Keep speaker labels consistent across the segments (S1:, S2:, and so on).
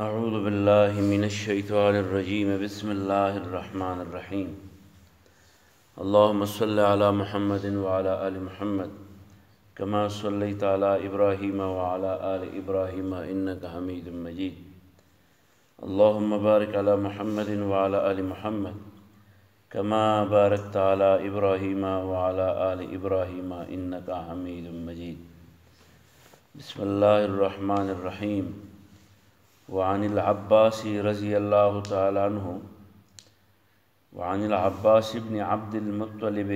S1: أعوذ بالله من الشيطان الرجيم بسم الله الرحمن الرحيم اللهم صل على محمد وعلى آل محمد كما صليت على إبراهيم وعلى آل إبراهيم إنك حميد مجيد اللهم بارك على محمد وعلى آل محمد كما باركت على إبراهيم وعلى آل إبراهيم إنك حميد مجيد بسم الله الرحمن الرحيم وعن العباس رضي الله تعالى عنه وعن العباس بن عبد المطلب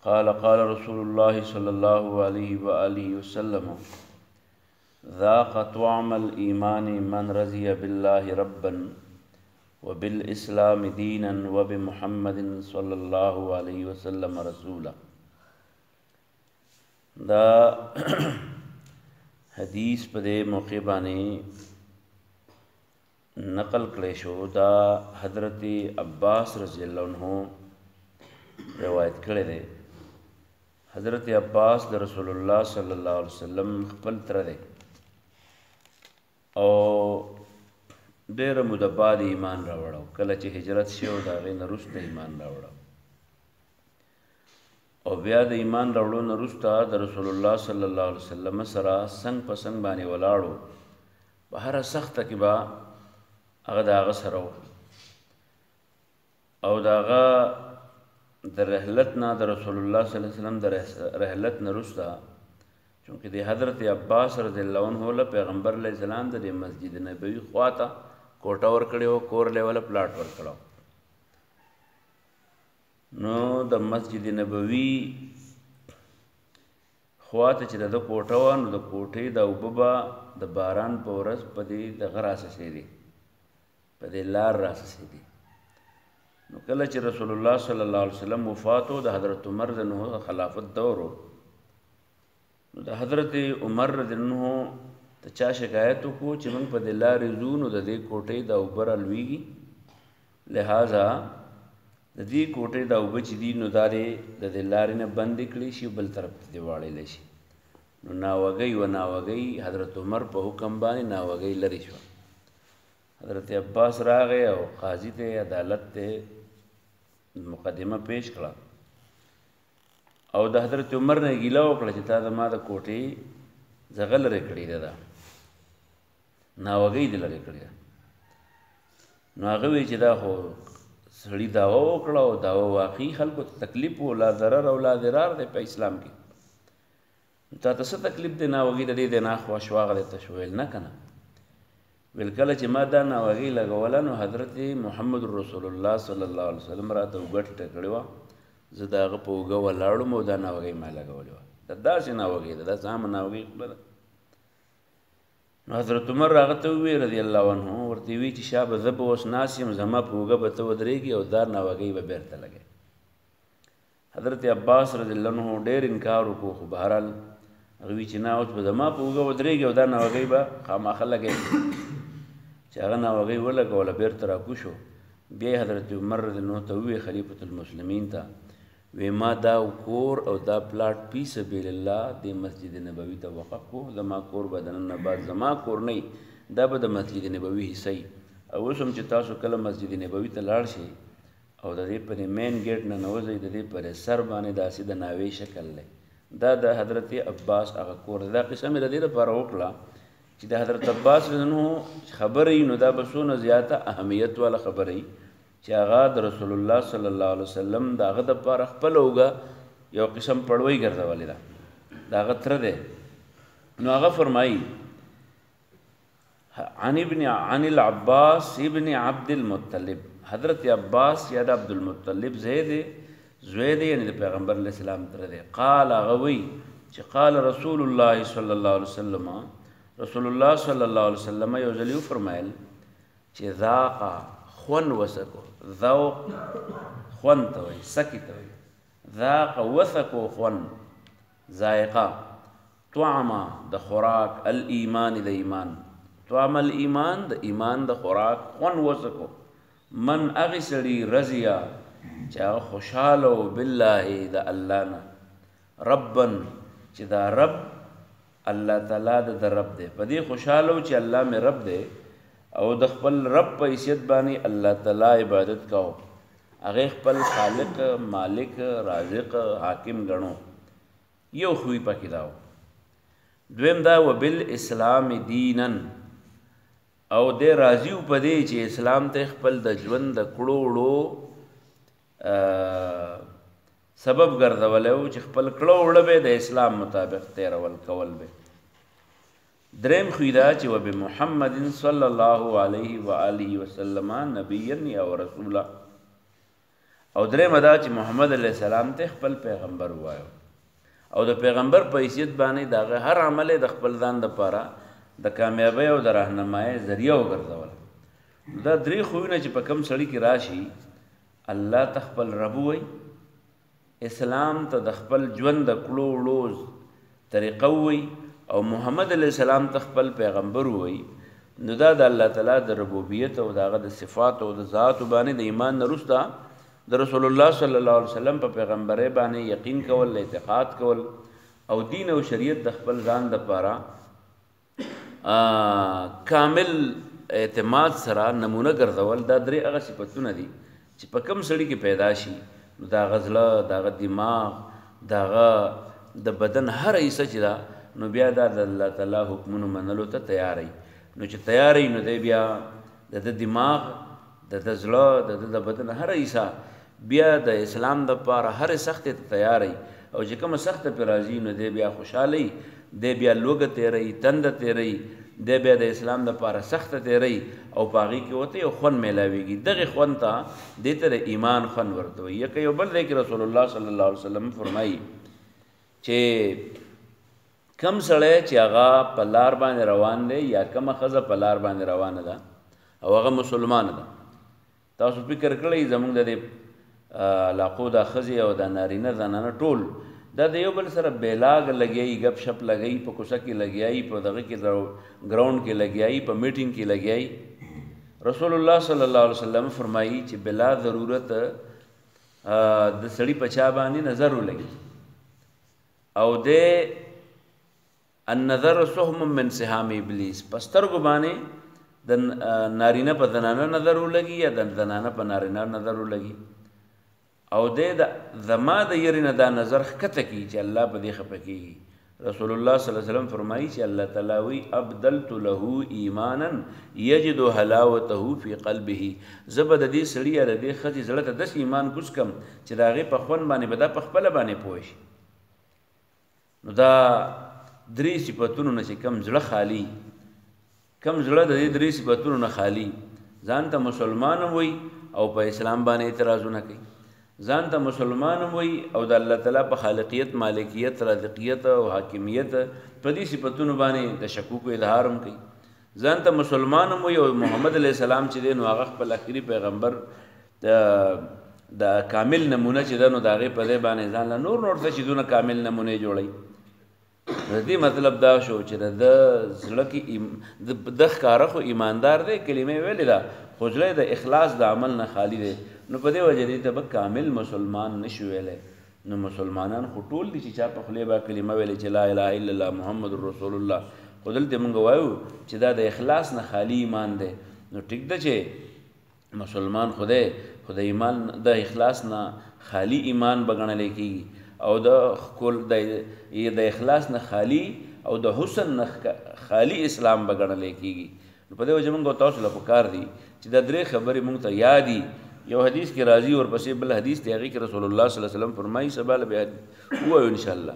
S1: قال قال رسول الله صلى الله عليه وآله وسلم ذاق طعم الإيمان من رضي بالله ربا وبالإسلام دينا وبمحمد صلى الله عليه وسلم رسولا. دا حدیث په دې موقع باندې نقل کړی شو. دا حضرت عباس رضی الله عنه روایت کړی دی. حضرت عباس د رسول الله صلی الله علیه وسلم خپل تره دی او ډېره موده بعد ایمان راوړو. کله چې هجرت شو د هغې نه وروسته ایمان راوړو او بیا د ایمان راوړو نه وروسته د رسول الله صلی الله علیه وسلم سره څنګ په څنګ باندې ولاړو. په هره سخته کې به هغه د هغه سره و او د هغه د رحلت نه د رسول الله صلی الله علیه وسلم د رحلت نه وروسته چونکې د حضرت عباس رضی الله عنه له پیغمبر علیه السلام د مسجد نبوي خواته کوټه ورکړې وه، کور لیوله پلاټ ورکړی. نو د مسجد نبوي خواته چې د کوټه وه نو د کوټې د اوبه به د باران په ورځ په دې دغه راڅڅېدې، په دې لار راڅڅېدې. نو کله چې رسول الله صلی الله علیه وسلم وفات و د حضرت عمر رضی الله عنه خلافت دور و، نو د حضرت عمر رضی الله عنه ته چا شکایت وکړو چې موږ په دې لارې ځو نو د دې کوټې د اوبه رالوېږي، لہذا د دې کوټې دا اوبه چې دي نو دا د دې لارې نه بندې کړې شي، بل طرف ته دې واړېلی شي. نو ناوګۍ و ناوګۍ حضرت عمر په حکم باندې ناوګۍ لرې شوه. حضرت عباس راغی او قاضي ته عدالت ته مقدمه پیش کړه او د حضرت عمر نه ګیله وکړه چې تا زما د کوټې ځغه لرې کړې ده، ناوګۍ دې لرې کړې ده. نو هغه وایي چې دا خو سړي دعوه وکړه او دعوه واقعي خلکو ته تکلیف و، لا ضرر او لا ضرار دی په اسلام کې. تا ته څه تکلیف دی ناوګۍ د دې دی نه خوا شواغه دی ته شو ویل نه که نه. ویل کله چې ما دا ناوګۍ لګوله نو حضرت محمد رسول الله صلی الله علیه وسلم راته اوږه ټیټه کړې وه، زه د هغه په اوږه ولاړم او دا ناوګۍ ما لګولې وه. دا داسې ناوګۍ ده، دا څه عامه ناوګۍ خوله ده. نو حضرت عمر هغه ته وویل رضی الله عنه، ورته وی چې شابه زه به اوس ناست یم، زما په اوږه به ته ودرېږي او دا ناوګۍ به بېرته لګوې. حضرت عباس رضی الله عنه ډېر انکار وکړو، خو بهرحال هغه وی چې نه اوس به زما په اوږه ودرېږي او دا ناوګۍ به خامخا لګوې. چې هغه ناوګۍ ولګوله بېرته راکوز شو. بیا یې حضرت عمر رضی الله عنه ته وویل خلیفة المسلمین ته، وی ما دا کور او دا پلاټ فی سبیل الله د مسجد نبوي ته وقف کو. زما کور به د نن نه بعد زما کور نه دا به د مسجد نبوي حصه وي. او اوس هم چې تاسو کله مسجد نبوي ته لاړ شئ او د دې پرې مین ګیټ نه نوځئ، د دې پرې سر باندې داسې د ناوې شکل دی، دا د حضرت عباس هغه کور دی. دا قصه مې د دې لپاره وکړه چې د حضرت عباس رضی الله عنه خبره وي نو دا به څونه زیاته اهمیت والا خبره وي چې هغه د رسول الله صلی الله علیه وسلم د هغه دپاره خپله اوږه یو قسم پړوۍ ګرځولې ده، د هغه تره دی. نو هغه فرمایي عن العباس ابن عبد المطلب، حضرت عباس یا د عبدالمطلب زوی دی، یعنې د پیغمبر علیه السلام تره دی. قال هغه وایي چې قال رسول الله صلی الله علیه وسلم، رسول الله صلی الله علیه وسلم یو ځل یې وفرمایل چې ذاقه خون وسکو، ذوق خون ته وایي، سکي ته وایي، ذاق وسکو خون ذائقه، طعمه د خوراک، الایمان د ایمان، طعم الایمان د ایمان د خوراک خون وسکو. من هغې سړي رضیه چې هغه خوشحاله و بالله د الله نه، ربن چې دا رب الله تعالی د رب دی، په دې خوشاله و چې الله مې رب دی او د خپل رب په حیثیت باندې الله تعالی عبادت کاو، هغه خپل خالق مالک رازق حاکم ګڼو. یو خوی پکې داو. دویم دا وبالاسلام دینا، او د راضی په دې چې اسلام ته خپل د ژوند د کړو وړو سبب ګرځولی و چې خپل کړه وړه به د اسلام مطابق تیرول کول به. دریم خوی دا چې وبمحمد صلی الله علیه و آله وسلم نبیا او رسولا، او دریم دا چې محمد علیه السلام ته خپل پیغمبر وایو او د پیغمبر په حیثیت باندې دغه هر عمل د خپل ځان دپاره د کامیابی او د راهنمایۍ ذریعه وګرځول. دا درې خویونه چې په کوم سړي کې راشي، الله ته خپل رب وایي، اسلام ته د خپل ژوند د کړو وړو طریقه وایي، او محمد علیه السلام ته خپل پیغمبر وایي، نو دا د الله تعالی د ربوبیت او د هغه د صفات او د ذاتو باندې د ایمان نه وروسته د رسول الله صلی الله علیه وسلم په پیغمبرۍ باندې یقین کول، اعتقاد کول، او دین او شریعت د خپل ځان دپاره کامل اعتماد سره نمونه ګرځول. دا درې هغه صفتونه دي چې په کوم سړي کې پیدا شي، نو د هغه زړه، د هغه دماغ، د هغه د بدن هر حصه چې ده، نو بیا دا د الله تعالی حکمونو منلو ته تیاری. نو چې تیاری، نو دی بیا د د دماغ، د د زړه، د د بدن هر حصه بیا د اسلام دپاره هر سختې ته تیاری. او چې کومه سخته پرې راځي، نو دی بیا خوشحالۍ، دی بیا لوږه تیروي، تنده تیروي، دی بیا د اسلام دپاره سخته تیروي، او په هغې کې ورته یو خوند میلاویږي. دغې خوند ته دې ته د ایمان خوند ورته وایي. یکه یو بل دی کې رسول الله صلی الله علیه وسلم فرمایي چې کم سړی چې هغه په لار باندې روان دی، یا کومه ښځه په لار باندې روانه ده او هغه مسلمانه ده، تاسو فکر کړئ زموږ د دې علاقو دا ښځې او دا نارینه زنانه ټول دا د یو بل سره بیلاګ لګیایي، گپ شپ لګیایي، په کوڅه کې لګیایي، په دغه کې ګراؤنډ کې لګیایي، په میټینګ کې لګیایي. رسول الله صلی الله علیه وسلم فرمایي چې بلا ضرورت د سړي په چا باندې نظر ولګي، او د النظر سهم من سهام ابلیس، په سترګو باندې د نارینه په زنانه نظر ولګي یا د زنانه په نارینه نظر ولګي، او د زما د یری نه دا نظر ښکته کړي چې الله په دې خفه کېږي. رسول الله صلی الله علیه وسلم فرمایي چې الله تعالی وی ابدلت له ایمانا یجد حلاوته فی قلبه، زه به د دې سړي یا د دې ښځې زړه ته داسې ایمان کوز کړم چې د هغې په خوند باندې به دا په خپله باندې پوه شي. نو دا درې صفتونو نه چې کم زړه خالي، کم زړه د دې درې صفتونو نه خالي، ځان ته مسلمان وي او په اسلام باندې اعتراضونه کوي، ځان ته مسلمان وي او د الله تعالی په خالقیت، مالکیت، رازقیت او حاکمیت په دې صفتونو باندې د شکوک اظهار هم کوي، ځان ته مسلمان وي او محمد علیه السلام چې دی نو هغه خپل اخري پیغمبر د کامل نمونه چې ده، نو د هغې په ځای باندې ځان له نور ته شیدونه کامل نمونې جوړوي. د دې مطلب دا شو چې د زړه کې د ښکاره خو ایماندار دی، کلمې ویلې ده، خو زړه د اخلاص د عمل نه خالی دی، نو په دې وجه دې ته به کامل مسلمان نشي ویلی. نو مسلمانان خو ټول دي چې چا په خولې به کلمه ویلې چې لا اله الا الله محمد رسول الله، خو دلته موږ وایو چې دا د اخلاص نه خالی ایمان دی. نو ټیک ده چې مسلمان خو دی، خو د ایمان د اخلاص نه خالی ایمان به ګڼلی کېږي، او د اخلاص نه خالی او د حسن نه خالی اسلام به ګڼلی کېږي. نو په دې وجه موږ تاسو له پکار دي چې دا درې خبرې موږ ته یادي. یو حدیث کې راځي ورپسې بل حدیث دی، هغې کې رسول الله صلی الله علیه وسلم فرمایي، سبا له بیا ووایو انشاءالله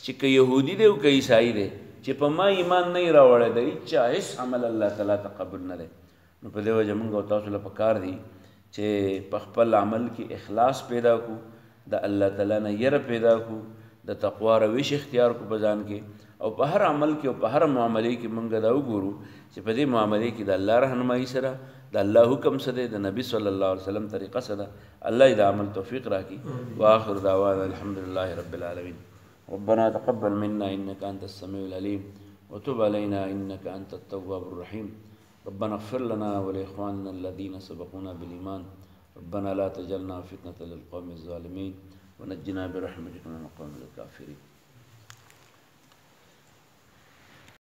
S1: چې که یهودي دی او که عیسائی دی چې په ما ایمان نه یې راوړی، د هېچا هېڅ عمل الله تعالی ته قبول نه دی. نو په دې وجه موږ او تاسو له پکار دي چې په خپل عمل کې اخلاص پیدا کړو، د الله تعالی نه یره پیدا کړو، د تقوا روش اختیار کړو په ځان کې، او په هر عمل کې او په هر معاملې کې موږ دا وګورو چې په دې معاملې کې د الله رهنمایي سره د الله حکم څه دی، د نبی صلی الله علیه وسلم طریقه څه ده. الله دې د عمل توفیق راکړي. واخر دعوانا الحمد لله رب العالمین. ربنا تقبل منا انك انت السميع العليم وتب علينا انك انت التواب الرحيم. ربنا اغفر لنا ولاخواننا الذين سبقونا بالايمان. ربنا لا تجعلنا فتنة للقوم الظالمين ونجنا برحمتك من القوم الكافرين.